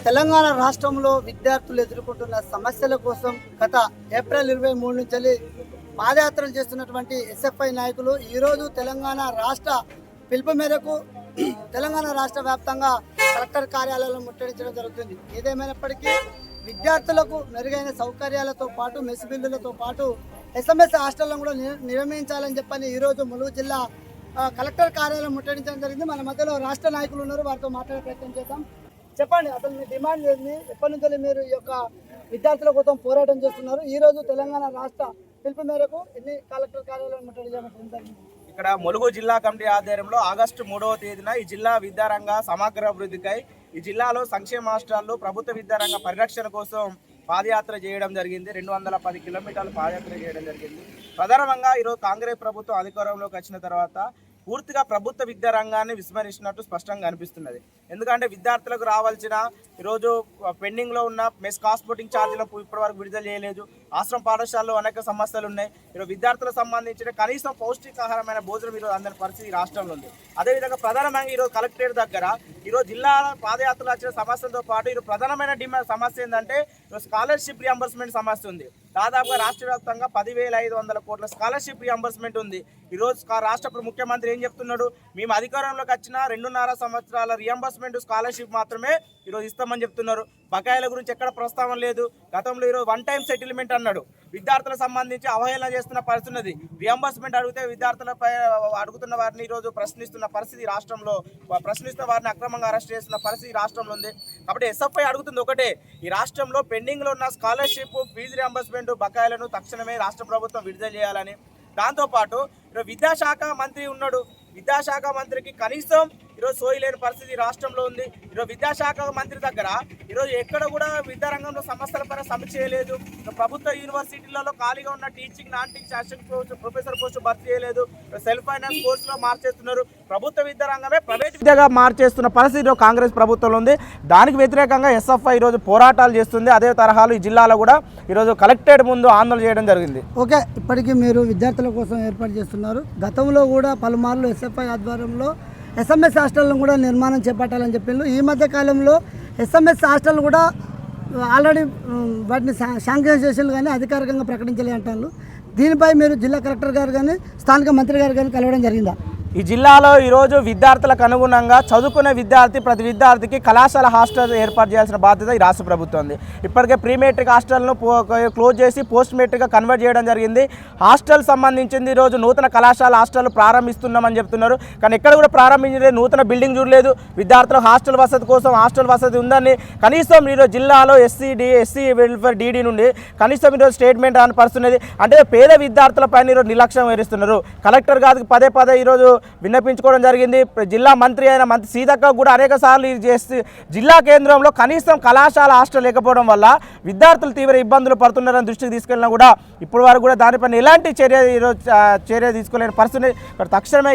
తెలంగాణ రాష్ట్రంలో విద్యార్థులు ఎదుర్కొంటున్న సమస్యల కోసం గత ఏప్రిల్ 23 నుంచి పాదయాత్రలు చేస్తున్నటువంటి ఎస్ఎఫ్ఐ నాయకులు ఈరోజు తెలంగాణ రాష్ట్ర పిలుపు మేరకు తెలంగాణ రాష్ట్ర వ్యాప్తంగా కలెక్టర్ కార్యాలయాలను ముట్టడించడం జరుగుతుంది. ఏదేమైనప్పటికీ విద్యార్థులకు మెరుగైన సౌకర్యాలతో పాటు మెస్ బిల్లులతో పాటు ఎస్ఎంఎస్ హాస్టళ్లను కూడా నిర్మించాలని చెప్పని ఈరోజు ములుగు జిల్లా కలెక్టర్ కార్యాలయం ముట్టడించడం జరిగింది. మన మధ్యలో రాష్ట్ర నాయకులు ఉన్నారు, వారితో మాట్లాడే ప్రయత్నం చేద్దాం. చెప్పండి, అసలు మీ డిమాండ్ ఏంది? ఎప్పటి నుంచి మీరు ఈ యొక్క విద్యార్థుల కోసం పోరాటం చేస్తున్నారు? ఈ రోజు తెలంగాణ రాష్ట్ర పిలుపు మేరకు ఎన్ని కలెక్టర్ కార్యాలయం ముట్టడించడం? ఇక్కడ ములుగు జిల్లా కమిటీ ఆధ్వర్యంలో ఆగస్టు 3వ తేదీన ఈ జిల్లా విద్యారంగ సమగ్ర అభివృద్ధికై ఈ జిల్లాలో సంక్షేమ హాస్టళ్లు ప్రభుత్వ విద్యారంగ పరిరక్షణ కోసం పాదయాత్ర చేయడం జరిగింది. 210 కిలోమీటర్లు పాదయాత్ర చేయడం జరిగింది. ప్రధానంగా ఈరోజు కాంగ్రెస్ ప్రభుత్వం అధికారంలోకి వచ్చిన తర్వాత పూర్తిగా ప్రభుత్వ విద్యా రంగాన్ని విస్మరించినట్టు స్పష్టంగా అనిపిస్తున్నది. ఎందుకంటే విద్యార్థులకు రావాల్సిన ఈరోజు పెండింగ్లో ఉన్న మెస్ కాస్పోర్టింగ్ ఛార్జీలకు ఇప్పటివరకు విడుదల చేయలేదు. ఆశ్రమ పాఠశాలలో అనేక సమస్యలు ఉన్నాయి. ఈరోజు విద్యార్థులకు సంబంధించిన కనీసం పౌష్టికాహారమైన భోజనం ఈరోజు అందని పరిస్థితి రాష్ట్రంలో ఉంది. అదేవిధంగా ప్రధానంగా ఈరోజు కలెక్టరేట్ దగ్గర ఈరోజు జిల్లా పాదయాత్రలు వచ్చిన సమస్యలతో పాటు ఈరోజు ప్రధానమైన సమస్య ఏంటంటే ఈరోజు స్కాలర్షిప్ రియంబర్స్మెంట్ సమస్య ఉంది. దాదాపుగా రాష్ట్ర వ్యాప్తంగా 10,500 కోట్ల స్కాలర్షిప్ రియంబర్స్మెంట్ ఉంది. ఈరోజు రాష్ట్ర ముఖ్యమంత్రి ఏం చెప్తున్నాడు? మేము అధికారంలోకి వచ్చిన 2.5 సంవత్సరాల రియంబర్స్మెంట్ స్కాలర్షిప్ మాత్రమే ఈరోజు ఇస్తామని చెప్తున్నారు. బకాయిల గురించి ఎక్కడ ప్రస్తావన లేదు. గతంలో ఈరోజు 1 టైం సెటిల్మెంట్ అన్నాడు. విద్యార్థులకు సంబంధించి అవహేళన చేస్తున్న పరిస్థితి ఉన్నది. రియంబర్స్మెంట్ అడిగితే విద్యార్థులపై అడుగుతున్న వారిని ఈరోజు ప్రశ్నిస్తున్న పరిస్థితి రాష్ట్రంలో, ప్రశ్నిస్తున్న వారిని అక్రమంగా అరెస్ట్ చేస్తున్న పరిస్థితి రాష్ట్రంలో ఉంది. కాబట్టి ఎస్ఎఫ్ఐ అడుగుతుంది ఒకటే, ఈ రాష్ట్రంలో పెండింగ్లో ఉన్న స్కాలర్షిప్ ఫీజు రియంబర్స్మెంట్ బకాయిలను తక్షణమే రాష్ట్ర ప్రభుత్వం విడుదల చేయాలని, దాంతోపాటు ఈరోజు విద్యాశాఖ మంత్రి ఉన్నాడు. విద్యాశాఖ మంత్రికి కనీసం ఈరోజు సోయలేని పరిస్థితి రాష్ట్రంలో ఉంది. ఈరోజు విద్యాశాఖ మంత్రి దగ్గర ఈరోజు ఎక్కడ కూడా విద్యారంగంలో సమస్యలపైన సమీక్ష చేయలేదు. ప్రభుత్వ యూనివర్సిటీలలో ఖాళీగా ఉన్న teaching, non teaching assistant professor post భర్తీ చేయలేదు. సెల్ఫ్ ఫైనాన్స్ కోర్సులో మార్చేస్తున్నారు. ప్రభుత్వ విద్యారంగమే ప్రైవేట్ విద్యగా మార్చేస్తున్న పరిస్థితి కాంగ్రెస్ ప్రభుత్వంలో ఉంది. దానికి వ్యతిరేకంగా ఎస్ఎఫ్ఐ ఈరోజు పోరాటాలు చేస్తుంది. అదే తరహాలో ఈ జిల్లాలో కూడా ఈరోజు కలెక్టరేట్ ముందు ఆందోళన చేయడం జరిగింది. ఓకే, ఇప్పటికీ మీరు విద్యార్థుల కోసం ఏర్పాటు చేస్తున్నారు. గతంలో కూడా పలుమార్లు ఎస్ఎఫ్ఐ ఆధ్వర్యంలో ఎస్ఎంఎస్ హాస్టల్ను కూడా నిర్మాణం చేపట్టాలని చెప్పిండ్రు. ఈ మధ్య కాలంలో ఎస్ఎంఎస్ హాస్టల్ కూడా ఆల్రెడీ వాటిని శాంక్షన్ చేసిండ్రు కానీ అధికారికంగా ప్రకటించలే అంటారు. దీనిపై మీరు జిల్లా కలెక్టర్ గారు కానీ స్థానిక మంత్రి గారు కానీ కలవడం జరిగిందా? ఈ జిల్లాలో ఈరోజు విద్యార్థులకు అనుగుణంగా చదువుకునే ప్రతి విద్యార్థికి కళాశాల హాస్టల్ ఏర్పాటు చేయాల్సిన బాధ్యత ఈ రాష్ట్ర ప్రభుత్వం ఉంది. ఇప్పటికే ప్రీ మెట్రిక్ హాస్టల్ను క్లోజ్ చేసి పోస్ట్ మెట్రిక్గా కన్వర్ట్ చేయడం జరిగింది. హాస్టల్ సంబంధించింది ఈరోజు నూతన కళాశాల హాస్టల్ ప్రారంభిస్తున్నామని చెప్తున్నారు. కానీ ఎక్కడ కూడా ప్రారంభించలేదు, నూతన బిల్డింగ్ చూడలేదు. విద్యార్థులకు హాస్టల్ వసతి కోసం హాస్టల్ వసతి ఉందని కనీసం ఈరోజు జిల్లాలో ఎస్సీ వెల్ఫేర్ డీడీ నుండి కనీసం ఈరోజు స్టేట్మెంట్ రాని పరిస్థితున్నది. అంటే పేద విద్యార్థులపైన ఈరోజు నిర్లక్ష్యం వహిస్తున్నారు. కలెక్టర్ గారికి పదే ఈరోజు విన్నపించుకోవడం జరిగింది. జిల్లా మంత్రి అయిన మంత్రి సీతక్క కూడా అనేక సార్లు చేసి జిల్లా కేంద్రంలో కనీసం కళాశాల హాస్టల్ లేకపోవడం వల్ల విద్యార్థులు తీవ్ర ఇబ్బందులు పడుతున్నారని దృష్టికి తీసుకెళ్ళినా కూడా ఇప్పటి వరకు కూడా దానిపైన ఎలాంటి చర్య తీసుకోలేని పరిస్థితి. తక్షణమే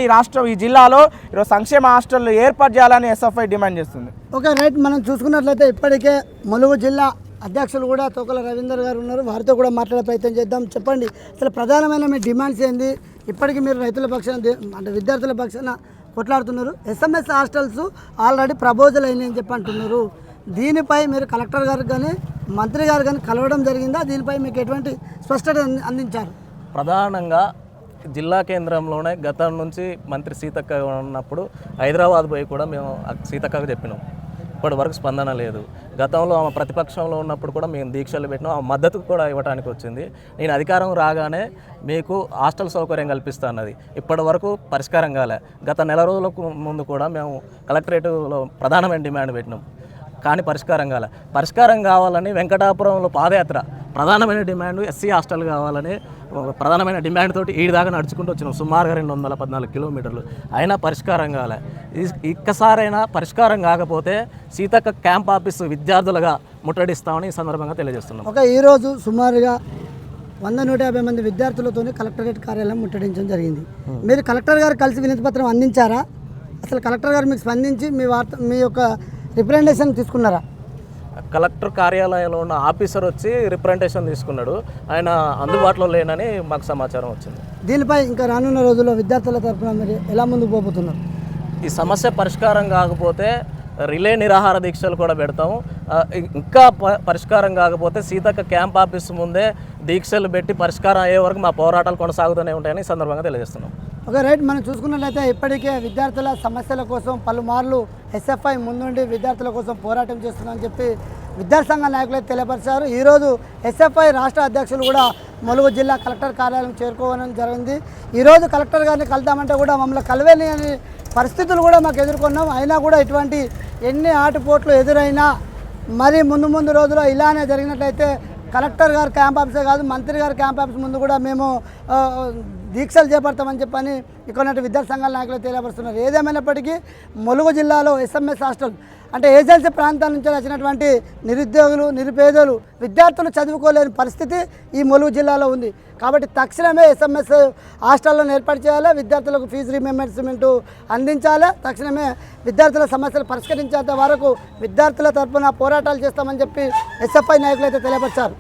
ఈ జిల్లాలో ఈరోజు సంక్షేమ హాస్టల్ ఏర్పాటు చేయాలని ఎస్ఎఫ్ఐ డిమాండ్ చేస్తుంది. ఓకే రైట్, మనం చూసుకున్నట్లయితే ఇప్పటికే ములుగు జిల్లా అధ్యక్షులు కూడా తోకల రవీందర్ గారు ఉన్నారు. వారితో కూడా మాట్లాడే ప్రయత్నం చేద్దాం. చెప్పండి, అసలు ప్రధానమైన మీ డిమాండ్స్ ఏంది? ఇప్పటికీ మీరు రైతుల పక్షాన అంటే విద్యార్థుల పక్షాన కొట్లాడుతున్నారు. ఎస్ఎంఎస్ హాస్టల్స్ ఆల్రెడీ ప్రపోజల్ అయినాయని చెప్పి అంటున్నారు. దీనిపై మీరు కలెక్టర్ గారికి కానీ మంత్రి గారు కానీ కలవడం జరిగిందా? దీనిపై మీకు ఎటువంటి స్పష్టత అందించారు? ప్రధానంగా జిల్లా కేంద్రంలోనే గతం నుంచి మంత్రి సీతక్క ఉన్నప్పుడు హైదరాబాద్ పోయి కూడా మేము సీతక్కకు చెప్పినాం. ఇప్పటి వరకు స్పందన లేదు. గతంలో ఆమె ప్రతిపక్షంలో ఉన్నప్పుడు కూడా మేము దీక్షలు పెట్టినాం. ఆ మద్దతు కూడా ఇవ్వడానికి వచ్చింది. నేను అధికారం రాగానే మీకు హాస్టల్ సౌకర్యం కల్పిస్తా అన్నది. ఇప్పటి వరకు పరిష్కారం కాలే. గత నెల రోజులకు ముందు కూడా మేము కలెక్టరేట్లో ప్రధానమైన డిమాండ్ పెట్టినాం, కానీ పరిష్కారం కావాలని వెంకటాపురంలో పాదయాత్ర ప్రధానమైన డిమాండ్ ఎస్సీ హాస్టల్ కావాలని ప్రధానమైన డిమాండ్ తోటి ఈ దాకా నడుచుకుంటూ వచ్చినాం. సుమారుగా 214 కిలోమీటర్లు అయినా పరిష్కారం కాలే. ఒక్కసారైనా పరిష్కారం కాకపోతే సీతక్క క్యాంప్ ఆఫీస్ విద్యార్థులుగా ముట్టడిస్తామని ఈ సందర్భంగా తెలియజేస్తున్నాం. ఈరోజు సుమారుగా 100-150 మంది విద్యార్థులతో కలెక్టరేట్ కార్యాలయం ముట్టడించడం జరిగింది. మీరు కలెక్టర్ గారు కలిసి వినతి పత్రం అందించారా? అసలు కలెక్టర్ గారు మీకు స్పందించి మీ యొక్క రిప్రజెంటేషన్ తీసుకున్నారా? కలెక్టర్ కార్యాలయంలో ఉన్న ఆఫీసర్ వచ్చి రిప్రజెంటేషన్ తీసుకున్నాడు. ఆయన అందుబాటులో లేనని మాకు సమాచారం వచ్చింది. దీనిపై ఇంకా రానున్న రోజుల్లో విద్యార్థుల తరఫున మీరు ఎలా ముందుకు పోతున్నారు? ఈ సమస్య పరిష్కారం కాకపోతే రిలే నిరాహార దీక్షలు కూడా పెడతాము. ఇంకా పరిష్కారం కాకపోతే సీతక్క క్యాంప్ ఆఫీస్ ముందే దీక్షలు పెట్టి పరిష్కారం అయ్యే వరకు మా పోరాటాలు కొనసాగుతూనే ఉంటాయని ఈ సందర్భంగా తెలియజేస్తున్నాం. Okay right. మనం చూసుకున్నట్లయితే ఇప్పటికే విద్యార్థుల సమస్యల కోసం పలుమార్లు ఎస్ఎఫ్ఐ ముందుండి విద్యార్థుల కోసం పోరాటం చేస్తుందని చెప్పి విద్యార్థి సంఘ నాయకులు తెలియపరిచారు. ఈరోజు ఎస్ఎఫ్ఐ రాష్ట్ర అధ్యక్షులు కూడా ములుగు జిల్లా కలెక్టర్ కార్యాలయం చేరుకోవడం జరిగింది. ఈరోజు కలెక్టర్ గారిని కలుద్దామంటే కూడా మమ్మల్ని కలవేని అనే పరిస్థితులు కూడా మాకు ఎదుర్కొన్నాం. అయినా కూడా ఇటువంటి ఎన్ని ఆటుపోట్లు ఎదురైనా మరి ముందు రోజుల్లో ఇలానే జరిగినట్లయితే కలెక్టర్ గారు క్యాంప్ ఆఫీసే కాదు మంత్రి గారు క్యాంప్ ఆఫీస్ ముందు కూడా మేము దీక్షలు చేపడతామని చెప్పని ఇక్కడ విద్యార్థి సంఘాల నాయకులు తెలియపరుస్తున్నారు. ఏదేమైనప్పటికీ ములుగు జిల్లాలో ఎస్ఎంఎస్ హాస్టల్ అంటే ఏజెన్సీ ప్రాంతాల నుంచి వచ్చినటువంటి నిరుద్యోగులు నిరుపేదలు విద్యార్థులు చదువుకోలేని పరిస్థితి ఈ ములుగు జిల్లాలో ఉంది. కాబట్టి తక్షణమే ఎస్ఎంఎస్ హాస్టళ్లను ఏర్పాటు చేయాలి, విద్యార్థులకు ఫీజు రీమెంబర్స్మెంట్ అందించాలి, తక్షణమే విద్యార్థుల సమస్యలు పరిష్కరించేంత వరకు విద్యార్థుల తరఫున పోరాటాలు చేస్తామని చెప్పి ఎస్ఎఫ్ఐ నాయకులు అయితే తెలియపరిచారు.